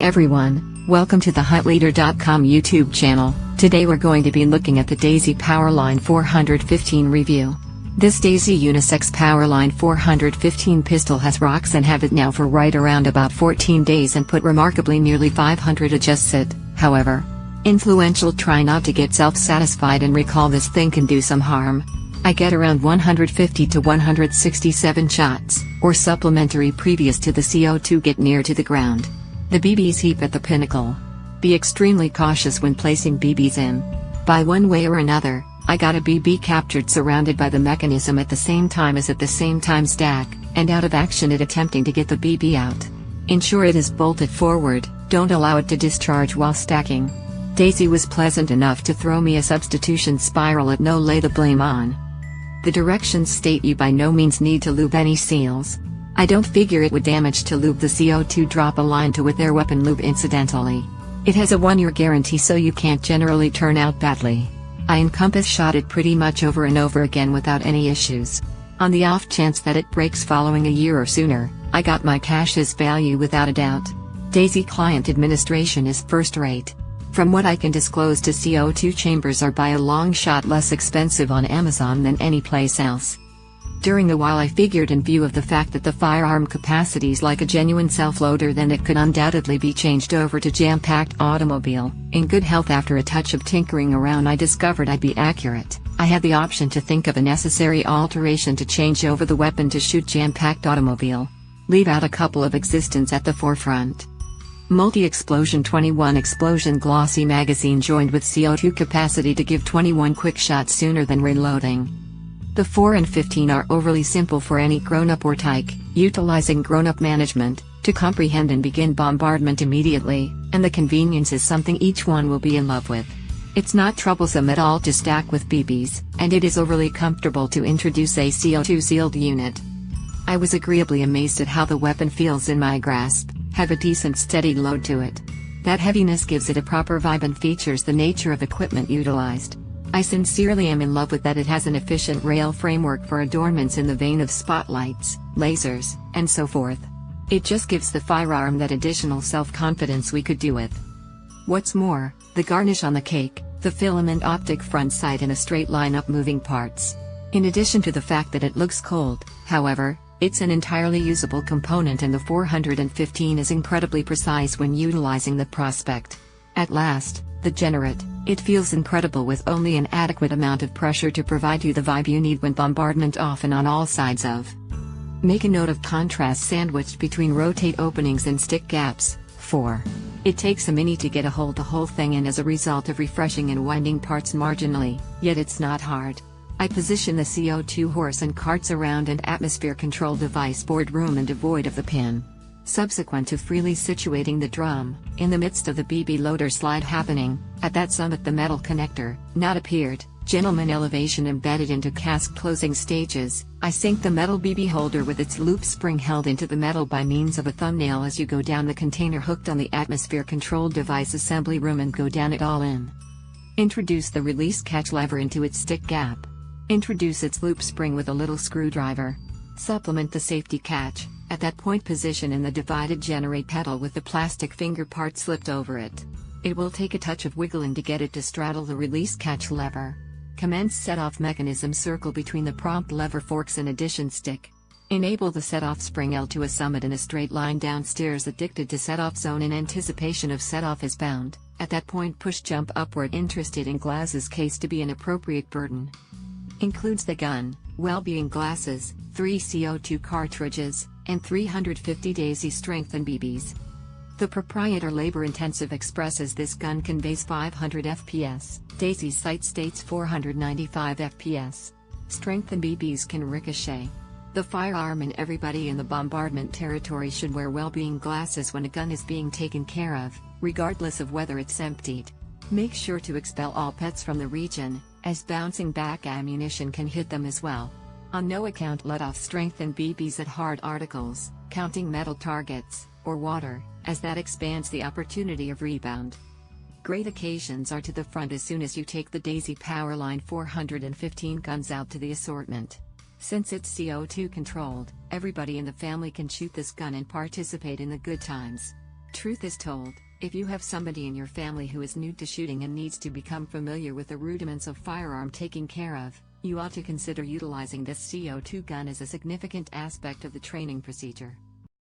everyone, welcome to the HuntLeader.com YouTube channel. Today we're going to be looking at the Daisy Powerline 415 review. This Daisy Unisex Powerline 415 pistol has rocks and have it now for right around about 14 days and put remarkably nearly 500 adjusts it, however. Influential try not to get self-satisfied and recall this thing can do some harm. I get around 150 to 167 shots, or supplementary previous to the CO2 get near to the ground. The BBs heap at the pinnacle. Be extremely cautious when placing BBs in. By one way or another, I got a BB captured surrounded by the mechanism at the same time as at the same time stack, and out of action at attempting to get the BB out. Ensure it is bolted forward, don't allow it to discharge while stacking. Daisy was pleasant enough to throw me a substitution spiral at no lay the blame on. The directions state you by no means need to lube any seals. I don't figure it would damage to lube the CO2 drop a line to with their weapon lube incidentally. It has a 1-year guarantee so you can't generally turn out badly. I encompass shot it pretty much over and over again without any issues. On the off chance that it breaks following a year or sooner, I got my cash's value without a doubt. Daisy client administration is first rate. From what I can disclose to CO2 chambers are by a long shot less expensive on Amazon than any place else. During the while I figured in view of the fact that the firearm capacities like a genuine self-loader then it could undoubtedly be changed over to jam-packed automobile. In good health after a touch of tinkering around I discovered I'd be accurate. I had the option to think of a necessary alteration to change over the weapon to shoot jam-packed automobile. Leave out a couple of existence at the forefront. Multi-explosion 21 explosion glossy magazine joined with CO2 capacity to give 21 quick shots sooner than reloading. The 4 and 15 are overly simple for any grown-up or tyke, utilizing grown-up management, to comprehend and begin bombardment immediately, and the convenience is something each one will be in love with. It's not troublesome at all to stack with BBs, and it is overly comfortable to introduce a CO2 sealed unit. I was agreeably amazed at how the weapon feels in my grasp. Have a decent steady load to it. That heaviness gives it a proper vibe and features the nature of equipment utilized. I sincerely am in love with that it has an efficient rail framework for adornments in the vein of spotlights, lasers, and so forth. It just gives the firearm that additional self-confidence we could do with. What's more, the garnish on the cake, the filament optic front sight and a straight line up moving parts. In addition to the fact that it looks cold, however, it's an entirely usable component and the 415 is incredibly precise when utilizing the prospect. At last, the generate, it feels incredible with only an adequate amount of pressure to provide you the vibe you need when bombardment off and on all sides of. Make a note of contrast sandwiched between rotate openings and stick gaps. 4. It takes a mini to get a hold the whole thing in as a result of refreshing and winding parts marginally, yet it's not hard. I position the CO2 horse and carts around an atmosphere control device board room and devoid of the pin. Subsequent to freely situating the drum, in the midst of the BB loader slide happening, at that summit the metal connector, not appeared, gentleman elevation embedded into cask closing stages, I sink the metal BB holder with its loop spring held into the metal by means of a thumbnail as you go down the container hooked on the atmosphere control device assembly room and go down it all in. Introduce the release catch lever into its stick gap. Introduce its loop spring with a little screwdriver. Supplement the safety catch, at that point position in the divided generate pedal with the plastic finger part slipped over it. It will take a touch of wiggling to get it to straddle the release catch lever. Commence set-off mechanism circle between the prompt lever forks and addition stick. Enable the set-off spring L to a summit in a straight line downstairs addicted to set-off zone in anticipation of set-off is bound. At that point push jump upward interested in glasses case to be an appropriate burden. Includes the gun, well-being glasses, 3 CO2 cartridges, and 350 Daisy strength and BBs. The proprietor labor-intensive expresses this gun conveys 500 FPS, Daisy's site states 495 FPS. Strength and BBs can ricochet. The firearm and everybody in the bombardment territory should wear well-being glasses when a gun is being taken care of, regardless of whether it's emptied. Make sure to expel all pets from the region, as bouncing back ammunition can hit them as well. On no account let off strength and BBs at hard articles, counting metal targets, or water, as that expands the opportunity of rebound. Great occasions are to the front as soon as you take the Daisy Powerline 415 guns out to the assortment. Since it's CO2 controlled, everybody in the family can shoot this gun and participate in the good times. Truth is told, if you have somebody in your family who is new to shooting and needs to become familiar with the rudiments of firearm taking care of, you ought to consider utilizing this CO2 gun as a significant aspect of the training procedure.